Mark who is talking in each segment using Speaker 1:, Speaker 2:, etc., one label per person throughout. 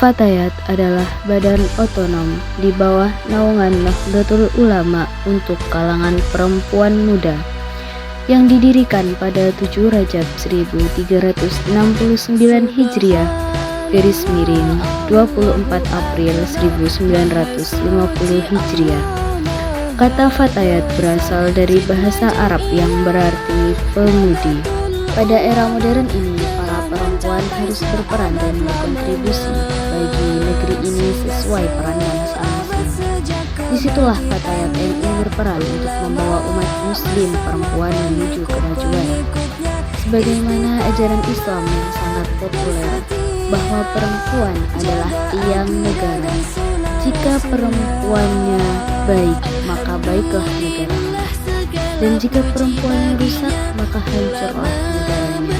Speaker 1: Fatayat adalah badan otonom di bawah naungan Nahdlatul Ulama untuk kalangan perempuan muda yang didirikan pada 7 Rajab 1369 Hijriah garis miring 24 April 1950 Hijriah. Kata Fatayat berasal dari bahasa Arab yang berarti pemudi. Pada era modern ini, para perempuan harus berperan dan berkontribusi bagi negeri ini sesuai perannya masing-masing. Disitulah Fatayat NU berperan untuk membawa umat muslim perempuan menuju kemajuan. Sebagaimana ajaran Islam yang sangat populer bahwa perempuan adalah tiang negara. Jika perempuannya baik, maka baiklah negaranya. Dan jika perempuannya rusak, maka hancurlah negaranya.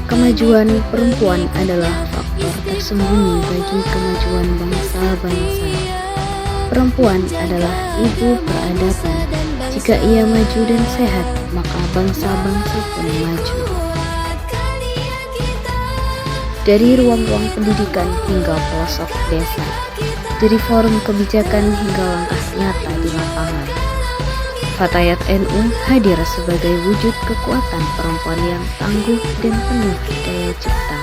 Speaker 1: Kemajuan perempuan adalah faktor tersembunyi bagi kemajuan bangsa-bangsa. Perempuan adalah ibu peradaban. Jika ia maju dan sehat, maka bangsa-bangsa pun maju. Dari ruang-ruang pendidikan hingga pelosok desa, dari forum kebijakan hingga langkah nyata di lapangan, Fatayat NU hadir sebagai wujud kekuatan perempuan yang tangguh dan penuh daya cipta.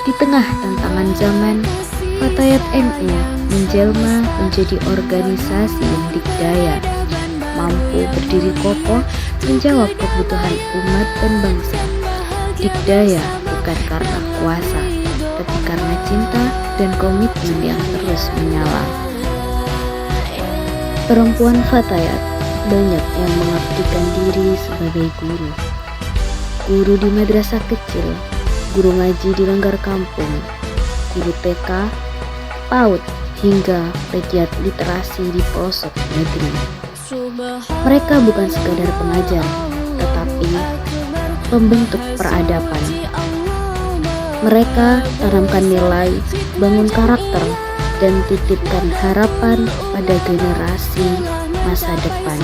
Speaker 1: Di tengah tantangan zaman, Fatayat NU menjelma menjadi organisasi yang dikdaya, mampu berdiri kokoh menjawab kebutuhan umat dan bangsa. Dikdaya bukan karena kuasa, tapi karena cinta dan komitmen yang terus menyala. Perempuan Fatayat banyak yang mengabdikan diri sebagai guru. Guru di madrasah kecil, guru ngaji di Lenggar Kampung, guru TK, PAUD, hingga pegiat literasi di pelosok negeri. Mereka bukan sekadar pengajar, tetapi pembentuk peradaban. Mereka tanamkan nilai, bangun karakter, dan titipkan harapan pada generasi masa depan.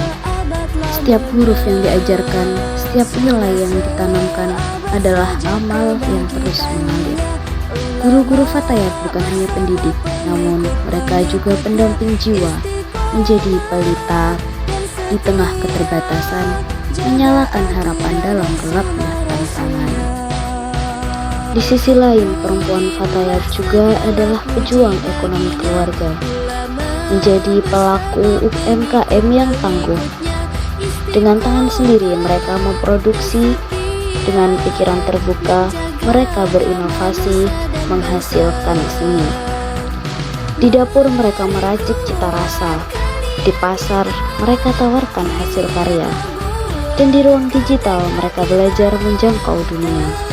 Speaker 1: Setiap huruf yang diajarkan, setiap nilai yang ditanamkan adalah amal yang terus mengalir. Guru-guru Fatayat bukan hanya pendidik, namun mereka juga pendamping jiwa, menjadi pelita di tengah keterbatasan, menyalakan harapan dalam gelapnya tantangan. Di sisi lain, perempuan Fatayat juga adalah pejuang ekonomi keluarga, menjadi pelaku UMKM yang tangguh. Dengan tangan sendiri mereka memproduksi, dengan pikiran terbuka mereka berinovasi, menghasilkan seni. Di dapur mereka meracik cita rasa, di pasar mereka tawarkan hasil karya, dan di ruang digital mereka belajar menjangkau dunia.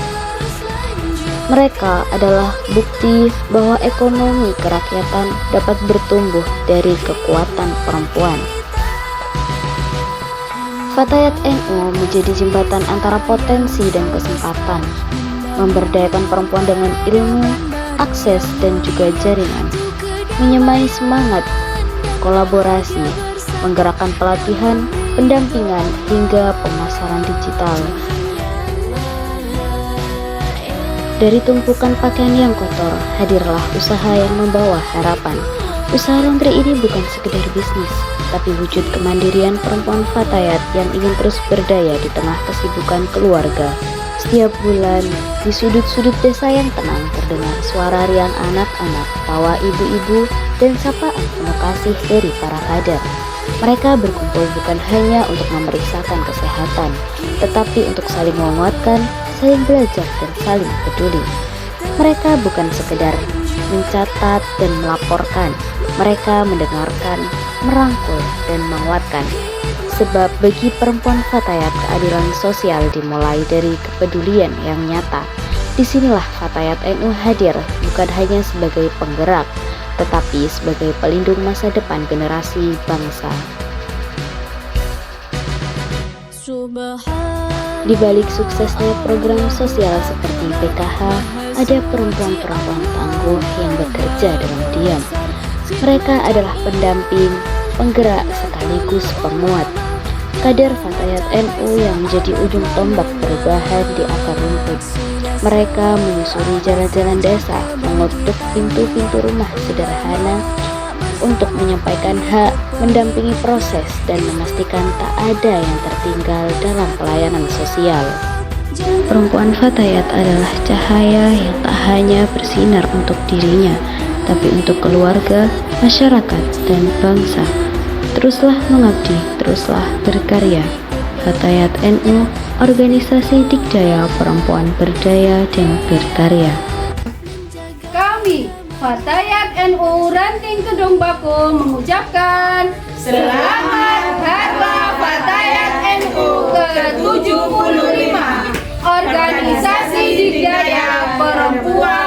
Speaker 1: Mereka adalah bukti bahwa ekonomi kerakyatan dapat bertumbuh dari kekuatan perempuan. Fatayat NU menjadi jembatan antara potensi dan kesempatan, memberdayakan perempuan dengan ilmu, akses, dan juga jaringan, menyemai semangat kolaborasi, menggerakkan pelatihan, pendampingan, hingga pemasaran digital. Dari tumpukan pakaian yang kotor, hadirlah usaha yang membawa harapan. Usaha laundry ini bukan sekedar bisnis, tapi wujud kemandirian perempuan Fatayat yang ingin terus berdaya di tengah kesibukan keluarga. Setiap bulan, di sudut-sudut desa yang tenang terdengar suara riang anak-anak, tawa ibu-ibu, dan sapaan penuh kasih dari para kader. Mereka berkumpul bukan hanya untuk memeriksakan kesehatan, tetapi untuk saling menguatkan, saling belajar, dan saling peduli. Mereka bukan sekedar mencatat dan melaporkan, mereka mendengarkan, merangkul, dan menguatkan. Sebab bagi perempuan Fatayat, keadilan sosial dimulai dari kepedulian yang nyata. Disinilah Fatayat NU hadir, bukan hanya sebagai penggerak, tetapi sebagai pelindung masa depan generasi bangsa. Di balik suksesnya program sosial seperti PKH, ada perempuan-perempuan tangguh yang bekerja dengan diam. Mereka adalah pendamping, penggerak, sekaligus penguat. Kader Fatayat NU yang menjadi ujung tombak perubahan di akar rumput. Mereka menyusuri jalan-jalan desa, mengetuk pintu-pintu rumah sederhana untuk menyampaikan hak, mendampingi proses, dan memastikan tak ada yang tertinggal dalam pelayanan sosial. Perempuan Fatayat adalah cahaya yang tak hanya bersinar untuk dirinya, tapi untuk keluarga, masyarakat, dan bangsa. Teruslah mengabdi, teruslah berkarya. Fatayat NU, organisasi dikjaya perempuan berdaya dan berkarya.
Speaker 2: Kami, Fatayat NU Ranting Kedung Bako mengucapkan Selamat Harlah Fatayat NU ke-75, organisasi dikjaya perempuan